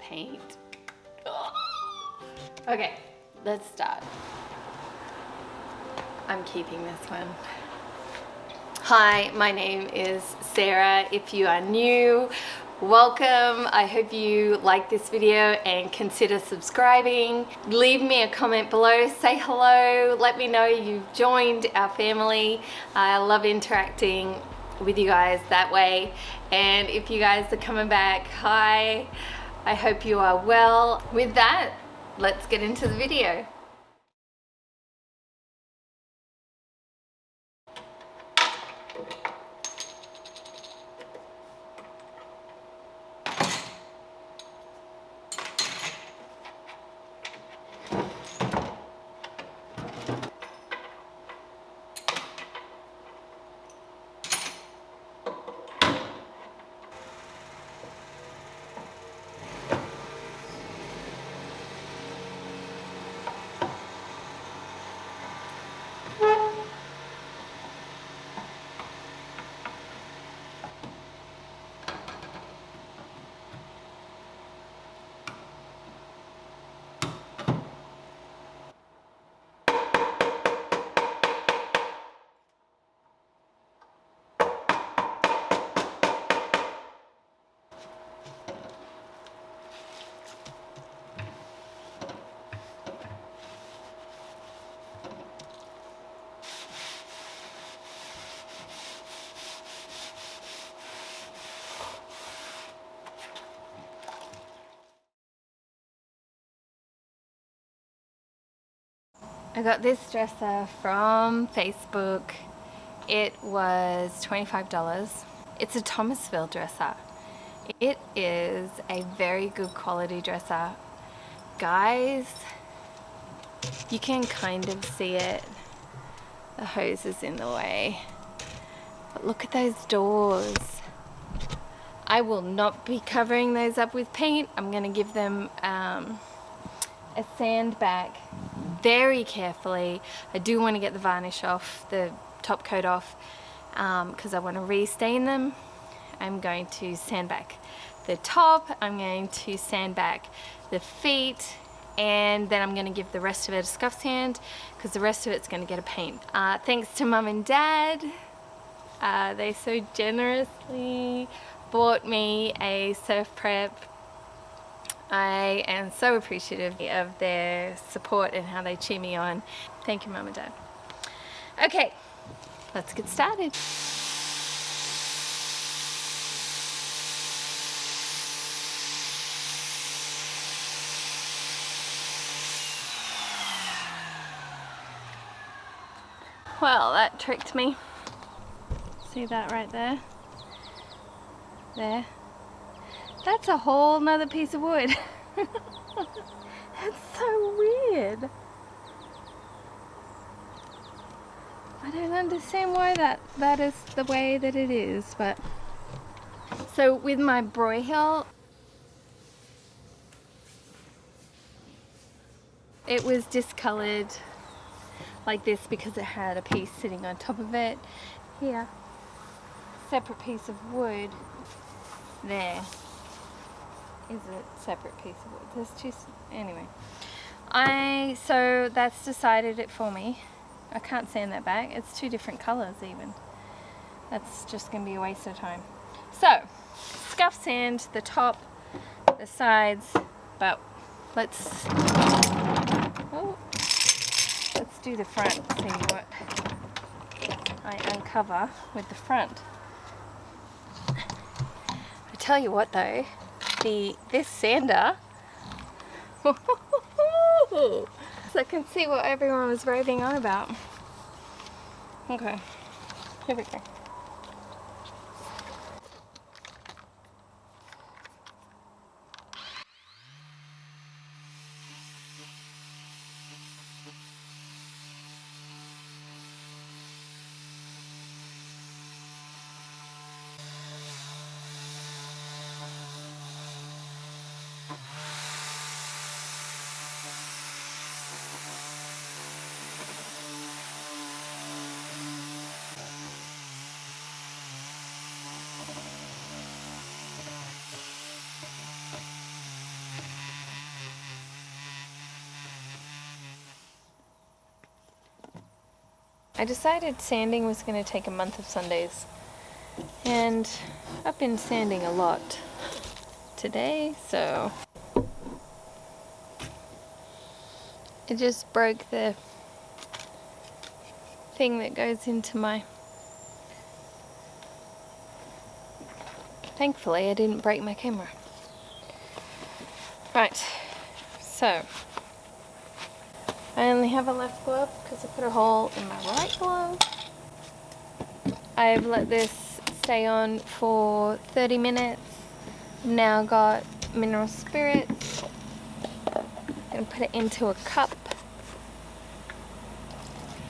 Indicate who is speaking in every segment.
Speaker 1: paint. Okay, let's start. I'm keeping this one. Hi, my name is Sarah. If you are new, welcome. I hope you like this video and consider subscribing. Leave me a comment below, say hello, let me know you've joined our family. I love interacting with you guys that way. And if you guys are coming back, hi, I hope you are well. With that, let's get into the video. I got this dresser from Facebook. It was $25. It's a Thomasville dresser. It is a very good quality dresser. Guys, you can kind of see it. The hose is in the way. But look at those doors. I will not be covering those up with paint. I'm going to give them a sand back very carefully. I do want to get the varnish off, the top coat off, because I want to restain them. I'm going to sand back the top, I'm going to sand back the feet, and then I'm going to give the rest of it a scuff sand because the rest of it's going to get a paint. Thanks to Mum and Dad. They so generously bought me a surf prep. I am so appreciative of their support and how they cheer me on. Thank you, Mum and Dad. Okay, let's get started. Well, that tricked me. See that right there? There. That's a whole nother piece of wood. It's so weird. I don't understand why that is the way that it is, but so with my broyhill, it was discolored like this because it had a piece sitting on top of it. Here, separate piece of wood. There is a separate piece of wood. There's two, anyway. So that's decided it for me. I can't sand that back. It's two different colors even. That's just gonna be a waste of time. So, scuff sand the top, the sides, but let's do the front, see what I uncover with the front. I tell you what though, this sander, so I can see what everyone was raving on about. Okay, here we go. I decided sanding was going to take a month of Sundays, and I've been sanding a lot today, so it just broke the thing that goes into my... Thankfully I didn't break my camera. Right, so I only have a left glove because I put a hole in my right glove. I've let this stay on for 30 minutes. I've now got mineral spirits. I'm going to put it into a cup.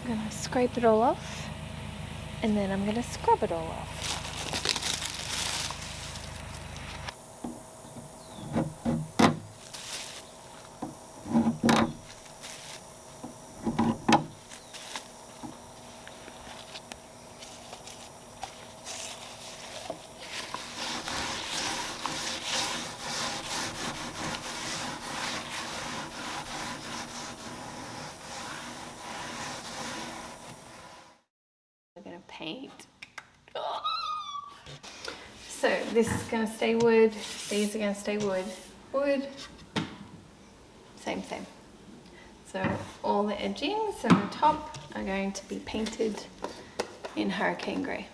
Speaker 1: I'm going to scrape it all off, and then I'm going to scrub it all off. We're going to paint. So this is going to stay wood, these are going to stay wood, wood, same. So all the edgings and the top are going to be painted in hurricane grey.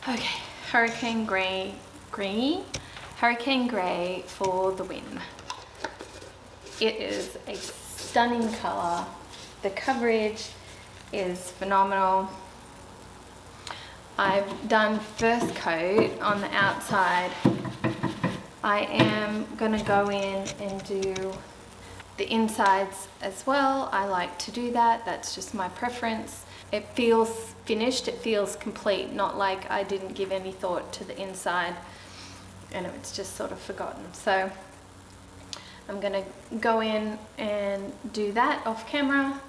Speaker 1: Okay, hurricane grey for the win. It is a stunning colour. The coverage is phenomenal. I've done first coat on the outside. I am gonna go in and do the insides as well. I like to do that. That's just my preference. It feels finished, it feels complete, not like I didn't give any thought to the inside and it's just sort of forgotten. So I'm gonna go in and do that off camera.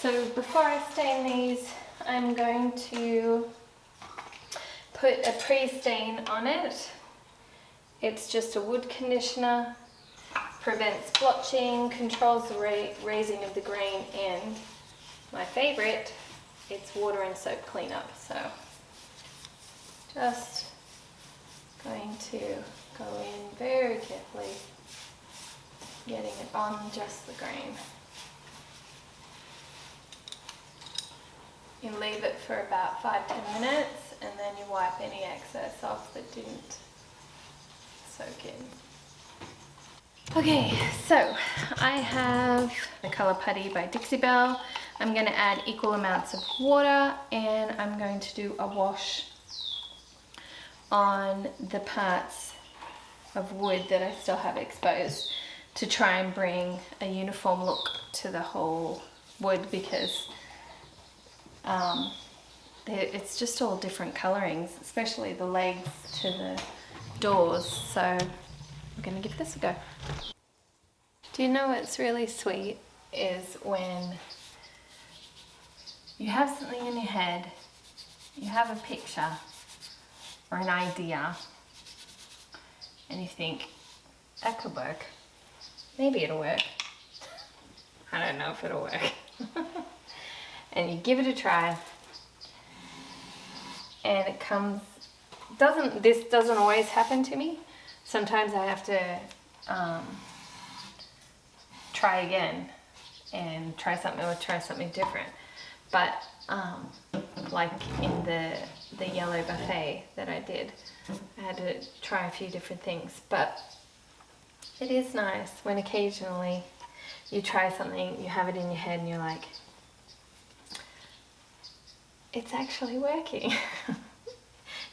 Speaker 1: So before I stain these, I'm going to put a pre-stain on it. It's just a wood conditioner. Prevents blotching, controls the raising of the grain, and my favourite, it's water and soap cleanup. So just going to go in very carefully, getting it on just the grain. You leave it for about 5-10 minutes and then you wipe any excess off that didn't soak in. Okay, so I have the Colour Putty by Dixie Belle. I'm going to add equal amounts of water and I'm going to do a wash on the parts of wood that I still have exposed to try and bring a uniform look to the whole wood, because it's just all different colorings, especially the legs to the doors. So I'm going to give this a go. Do you know what's really sweet is when you have something in your head, you have a picture, or an idea and you think, that could work, maybe it'll work. I don't know if it'll work. And you give it a try and it comes, this doesn't always happen to me. Sometimes I have to try again and try something different. But like in the yellow buffet that I did, I had to try a few different things. But it is nice when occasionally you try something, you have it in your head and you're like, it's actually working.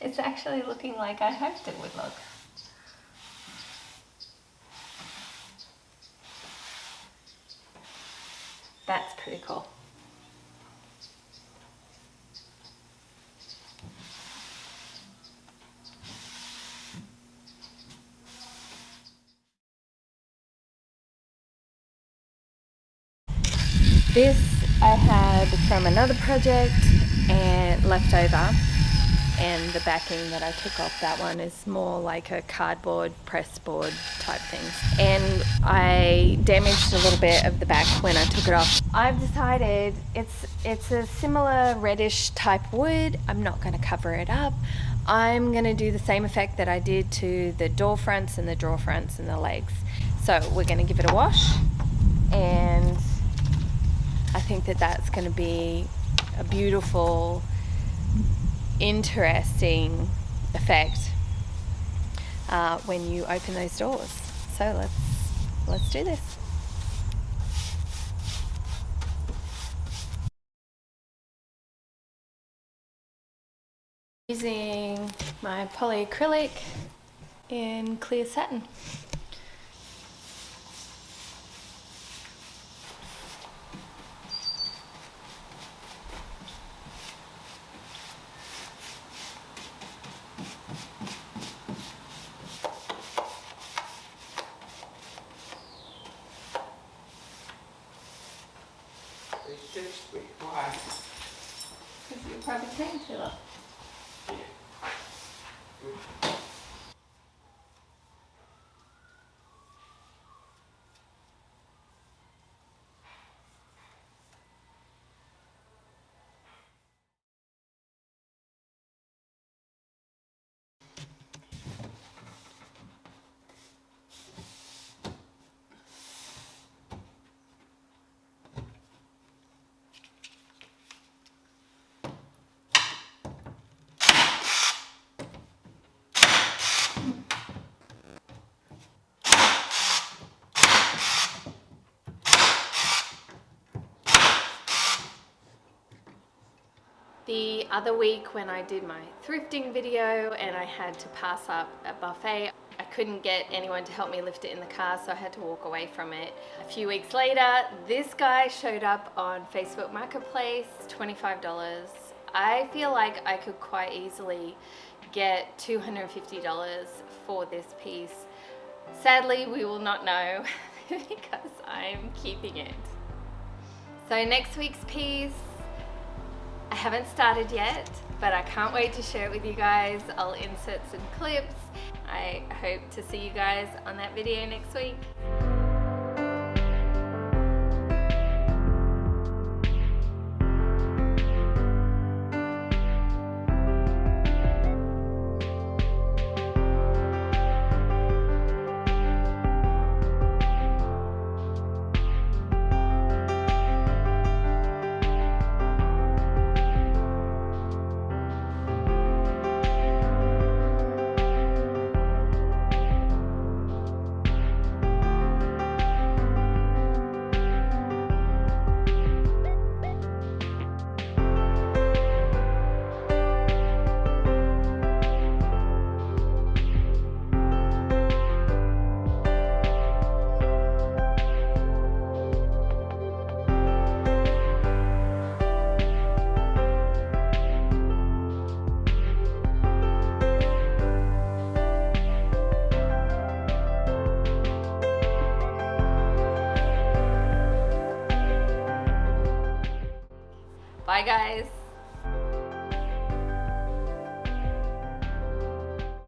Speaker 1: It's actually looking like I hoped it would look. That's pretty cool. This I had from another project and left over, and the backing that I took off that one is more like a cardboard press board type thing, and I damaged a little bit of the back when I took it off. I've decided it's a similar reddish type wood. I'm not going to cover it up. I'm going to do the same effect that I did to the door fronts and the drawer fronts and the legs. So we're going to give it a wash, and I think that that's going to be a beautiful, interesting effect when you open those doors. So let's do this. Using my polyacrylic in clear satin.
Speaker 2: Why?
Speaker 1: Because you're probably taking too long. The other week when I did my thrifting video and I had to pass up a buffet, I couldn't get anyone to help me lift it in the car, so I had to walk away from it. A few weeks later, this guy showed up on Facebook Marketplace, $25. I feel like I could quite easily get $250 for this piece. Sadly, we will not know because I'm keeping it. So next week's piece, I haven't started yet, but I can't wait to share it with you guys. I'll insert some clips. I hope to see you guys on that video next week. Bye guys.